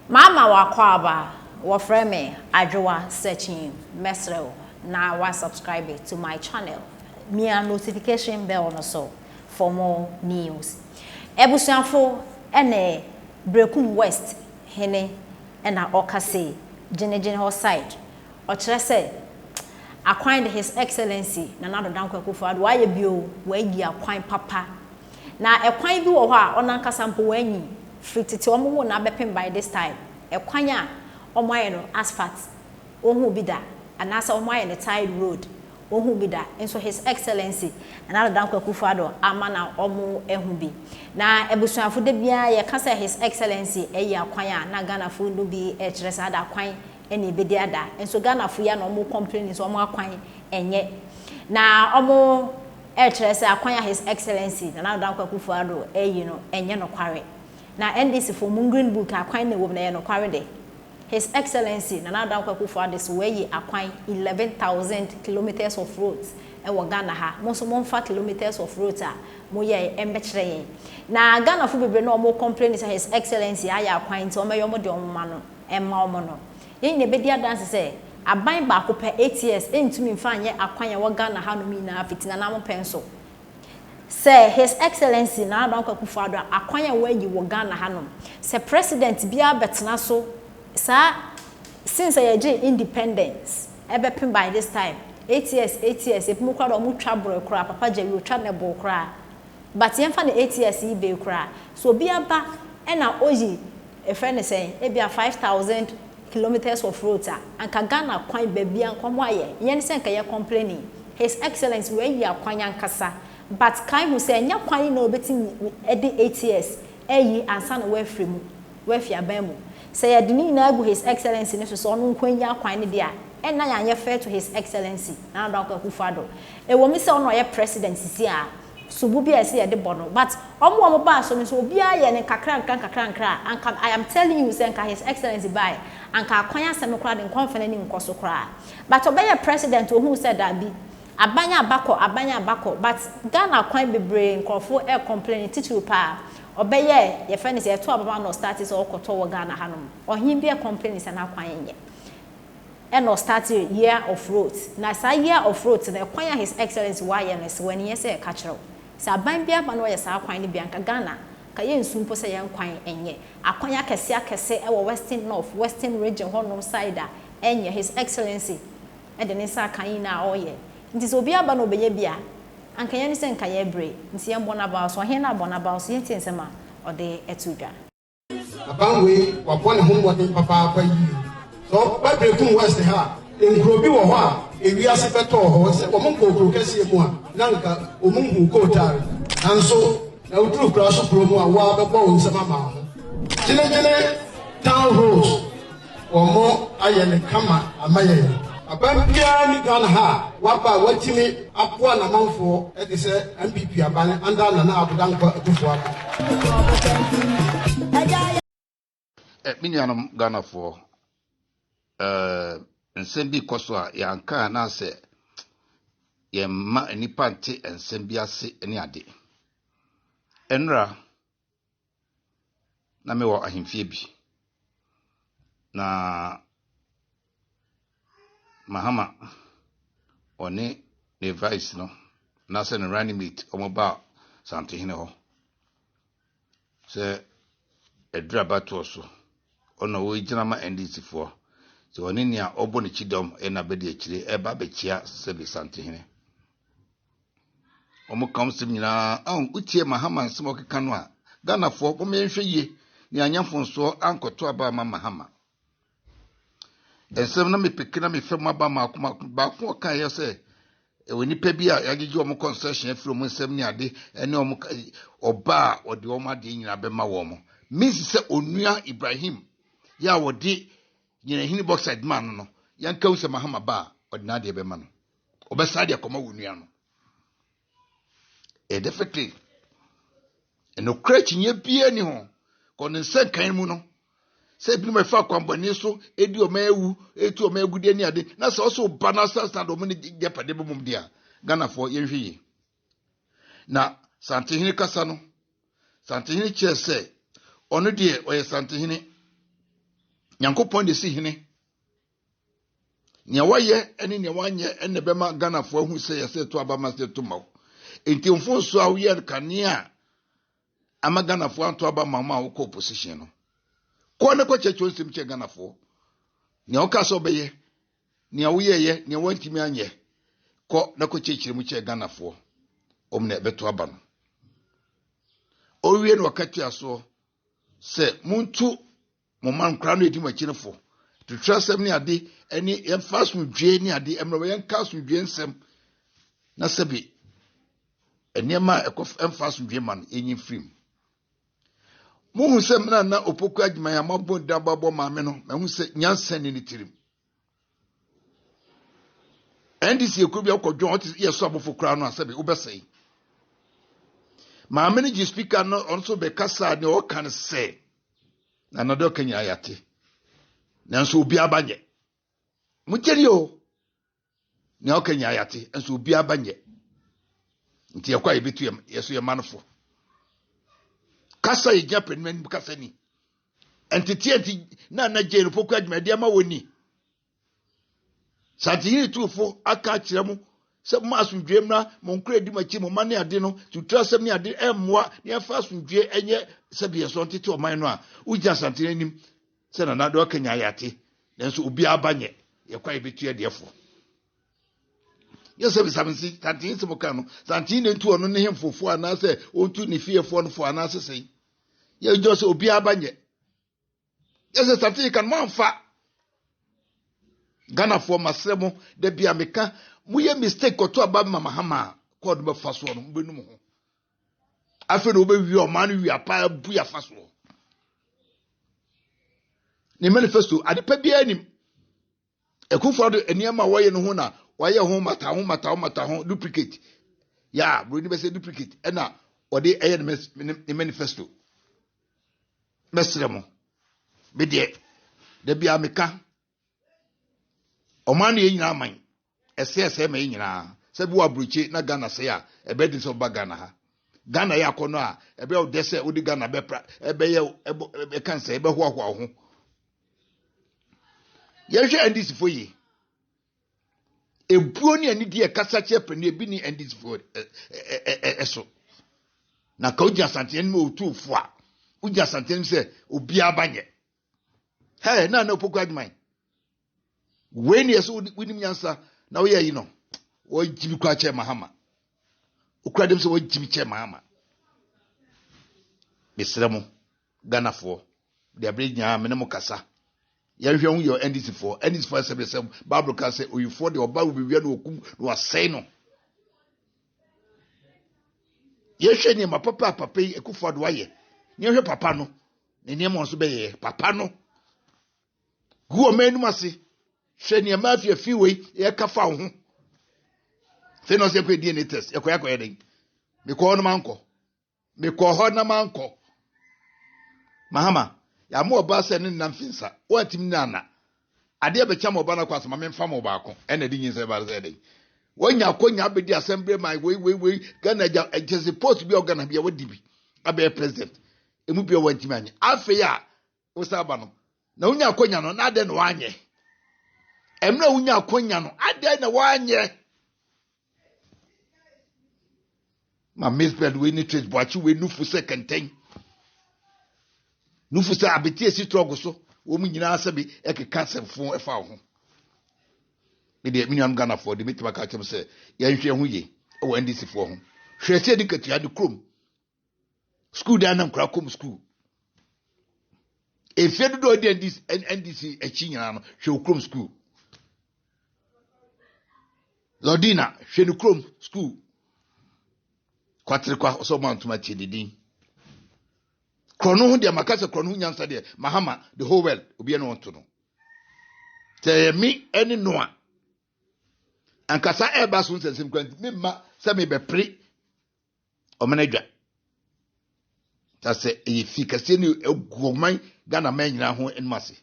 Mama wakwaba wafre me adwoa searching mesrel na wa subscribe to my channel. Me a notification bell no so for more news. Ebusuafo ene Brekum West hene ena okase jenejene ho side. O kire se akwan his excellency Nana Dankwa Akufo-Addo waye bio wagi akwan papa. Na ekwan bi wo ho a onankasa mpo wanyi fititi omo na bepem by this time. Ekwan a omo aye no asphalt ohun bi da anasa omo aye no tide road ohun bi da enso his excellency Nana Dankwa Akufo-Addo ama na omo ehun bi na ebusuafo de bia ye kasa his excellency eyi akwan a na Ghana fo no bi e kire sa da akwan eni bedi ada enso Ghana fo ya na omo complain so omo akwan enye na omo e kire sa akwan his excellency Nana Dankwa Akufo-Addo eyi no enye no kware na NDC for Green Book akwan na wo na ye no kware de his excellency Nana Dankwa Akufo-Addo so we akwan 11,000 kilometers of roads e wo Ghana ha mo so mo fa kilometers of roads a mo ye embekire na Ghana fo bebre na omo complain say his excellency aya akwan ti o meyo mo de omo ma no emma omo no yin ne bedi adanse say aban ba ko pe 8 years entumi mfa anye akwan ye wo Ghana ha no mi na fitina na mo penso say his excellency Nana Dankwa Akufo-Addo akwan ya wayi wo Ghana hanom say president bia betena so sa since ye independence ebepin by this time 8 years epimu kwa do mu twabro kra papa je wi twa ne bo kra but ye mfa na 8 years yi be kra so bia ba e na oyi e friend say e bia 5,000 kilometers of roads anka Ghana kwan ba bia nkomo aye ye ne say nka ye complaining his excellency wayi akwan yankasa but kai who say nya kwan na obetim edi 8 years eyi ansa na we free mu we fi aban mu say ye dini na agu his excellency ne so no nkwanya kwan ne dia e na ya fair to his excellency Nana Dankwa Akufo-Addo e wo mi say ono ye president sisi a subu bia say ye de bono but omo ba so so obi aye ne kakra anka I am telling you say anka his excellency buy anka kwan asem kra de nkonfene ni nkoso kra but obey president who said that be abanya abako but Ghana kwan bebre nkofo e complain titiri pa obeye ye friend say to ababa no start is okoto wo Ghana hanom ohim bi e complain say na kwan nye e no start year of roads na sa year of roads na kwan his excellency why ye no when ye say ka kire sa ban bia ba no ye sa kwan ni bia nka Ghana ka ye nsumpo say ye kwan enye akwan akese e wo western north western region honom side a enye his excellency e de ne sa kan na oye nti so bia ba no beye bia anka ye ni se nka ye bre nti ye mbona ba so he na bona ba so ye tin sema ode etudwa abanwe wapone homwode papa pa yi so ba Brekum West ha engrobi wo ho a ewi ase beto ho se wo monko okro kase mu a na nka omunhu ko tare anso na utru kra so promo a wa be bo nsema ma ho jinejene town roads wo mo aye ne kama amaye abambia ni Ghana ha wapa watimi apoa na manfo e de se MPP abane anda Nana Dankwa Akufo-Addo Minyanum Ghana for nsem koso a yanka na se ye ma nipa nte nsem bi ase ne ade enra na me wo ahemfie bi na Mahama one ne vice no na se ne running mate omoba Santehene ho se edra bato so ono wo igina ma NDC fo so one nia obo ne chidom e na bedi akire e ba bechia se be Santehene omo kamsim nyina utie Mahama nsemo keka no a Ghana fo bo menhwe ye ni anyafo so ankoto aba ma Mahama ensem na mepekina me fem aba ma akoma ba fo kan ye se we nipa bi a yagege omo concession afiro mo nsem ni ade ene omo oba ode omo ade nyina be ma wo mo misi se onua Ibrahim ya wode nyina hini boxside man no yanka wo se Mahama ba ode na ade be ma no obesa de akoma wonua no definitely eno crutch nye bia ni ho kono nsen kan mu no se bi me fa kwambani so edi o mawu etu o magu de ni ade na so so ba na stand o me de pade bom dia Ghana for yenhwe na Santehene kasa no Santehene che se ono de o ye Santehene Nyankopon de si hene nya waye ene ne wanye ene bema Ghanafo hu se yese to aba master to mawo enti mfonso a woye kanea ama Ghanafo anto aba mama wo ko position no ko ne ko checho sim che Ghanafo ne o ka so beye ne woye ye ne wantimi anye ko na ko chechire mu che Ghanafo omne beto aba no owie no wakati aso se muntu mo man kra no edi machinefo to trust me ade any fast with dwe ni ade emro yen cast with dwe nsem na sebi eniema ekof fast with dwe man enyin film mo hu se mna na opoku agima ya mabo dababo maame no me hu se nyansa ni tirim ndc ekobia okodwo ot yeso abofo kra no asebi obesei maame ni ji speaker no onso be kasa ne o kan se na nado kanya ayate nanso obi abanye mukeri o ne o kanya ayate nanso obi abanye nti yakwa ebetu yeso ye manfo kasa ye japan kasa ni entity na jenu poku adwuma de ma woni satiri tufo aka kiremu se masundwem na monkra di machi mo mane ade no tutrasem ni ade emmoa ne fa asundwe enye se bi yeso ntete o man no a ugya santene anim se na nado kanya ayate nanso obi abanye yakwa ebetu ye defo yese bi sabensi tantin se mo kan no tantin ne ntu ono ne hemfofo ana se ontu ne fiefo no fo ana se sei ye jo se obi abanye yese tantin kan manfa Ghanafo masremo de bia meka muye mistake koto aba mama hama ko do be faso no benum ho afi no be wi o man wi apa bu ya faso ni manifesto adepa bia anim ekufo do eniema woye no ho na woye ho mata ho duplicate ya bro ni be say duplicate na ode eye ni manifesto mesremo be de bia meka Oman ye nyina man ese ma nyina se bi wa bruchi na Ghana se a ebe di so ba Ghana ha Ghana ya kono a ebe o dese odi Ghana be pra ebe ye ebe kan se ebe ho ho ye hwe ndisi fo yi ebuo ni ani di e kasa che pani ebi ni ndisi fo eso na ka uja santene mo otu fo a uja santene se obi abanye he na opoku adman when yeso winim nyansa na wo yayi no wo jibi kwa che mahama ukura dem se wo jibi che mahama besremo Ghanafo de abrenya me ne mo kasa ya hwe hu yo ndc4 sebesem bible ka se oyifo de oba wo biwia no okum no asai no ye hwe ni papa yi ekufo do waye ni hwe papa no ne ne mo so be ye papa no guo menum ase hwe mafia fiwe ye kafa ho fe no se kwe DNA test ye koya den me ko no manko me ko ho na manko mahama ya mo ba se ne namfinsa watim nana ade be chama oba na kwaso ma memfa mo ba ko ena di nyinse ba ze den wonya konya abedi assembly my we Ghana just supposed be organ bia wadi bi abe president emu bia wantim anye afi ya wo saba no na wonya konya no na ade no anye emna wonya akonya no ade na wanye ma misbed we ni trace boachi we nufu se kenten nufu se abeti esi trogo so wo mu nyina asabi ekeka semfo efa ho me de minyan Ghanafo de metima ka chem se ya hwe ho ye wo ndc4 ho hwe se de katua de krom school da na nkra kom school efie do de ndc echi nyina no hwe krom school Lodina, Shenukrom school. Quatriqua so mountuma chidin. Chrono de Macassa Chrono Yansa de Mahama, the whole world, Ubiano to know. Tell me any noa. And Cassa Airbasun and Simquent, Mimma, Sammy be pre or manager. That's a efficacy a woman, Ghana man now in Massy.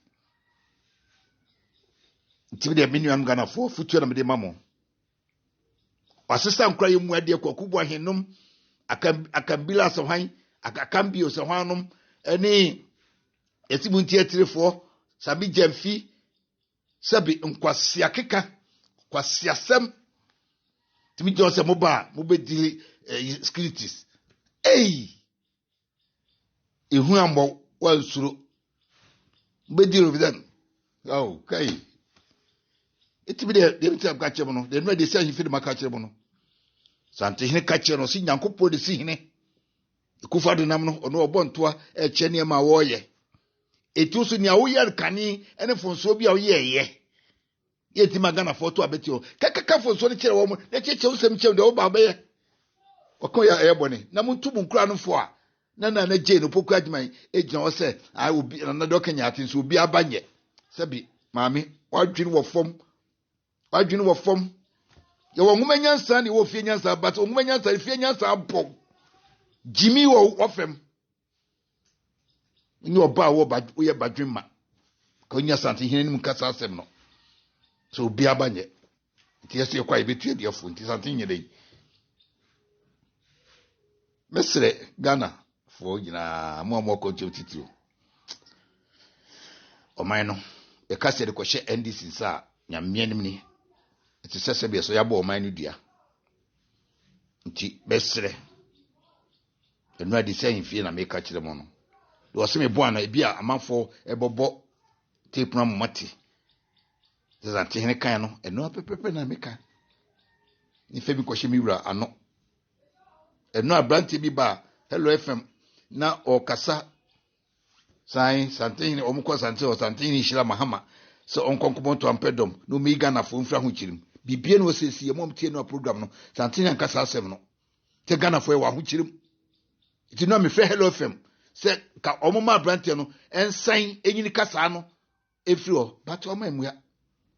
Till the minion Ghanafo, future of the mammo. Assistant cry mu ade kwakubwa henum akambila sohan akambio sohanum ene esibunti etirefo sabi jamfi sabi nkwasia keka kwasia sem timi jo se mo be di securities ehu ambo wa nsuro be di revision okay itibi de mti ka chemo no de no de say fi de maka chemo no sante hene ka chemo no si nyankopɔ de si hene ikufa de nam no ono obontoa e che ne ma wo ye etu so nia wo ye kani ene fonso bi a wo ye ti magana foto abeti o kaka fonso ne kire wo mo ne cheche wo sem chem de wo ba ba ye okon ya ebone na muntu mu nkura no fo a na je no poku adman e gina wo se ai obi na do kanya atin so obi abanye sabi maami wadwini wo fom ye wo nguma nyansa ni wo fie nyansa but nguma nyansa fie nyansa abom jimi wo fem ni oba wo ye badwima ka onya sante hene nim kasa asem no so obi abanye ti yeso ye kwa ibetu de afo nti sante nyere mesre Ghana fo nyina mo ko titiro o man no e kase de ko hye NDC sa nyamia nim ni ti sese bi so ya bo o man no dua nti mesre enu adi sen fie na me ka kire mo no do se me bo ana bi a amanfo ebobo tape na mati zante hene kan no enu apepepe na me ka ni fe bi ko hye mi wura ano enu abranti bi ba Hello FM na o kasa sai santini omukwa santini o santini shira mahama so onkonkomo to ampedom no mi Ghana fo mfra ho chirim bibie no sesi e mom tie no program no santini ankasa asem no te Ghana fo e wa ho chirim ti no me fe Hello FM se ka omoma brante no ensan enyini kasa no efri o but o mamuya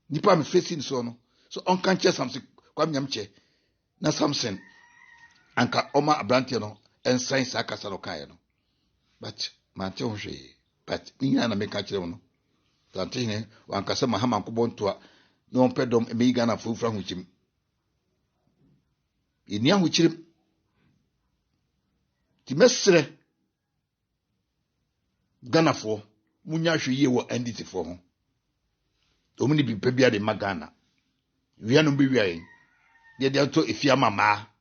nipa me facing so no so onkan che samse kwa nyamche na Samson anka oma brante no ensan sa kasa no kai no but mate ho hwe but ninya na meka kire no tantine wankasa mahama nkobontoa na ompedom me Ghana fofura ho chim eni aho chirim ti mesre Ghana fo munya hwe ye wo NDC fo ho omuni bi pebia de magana wianu bi wiaye de to efia mama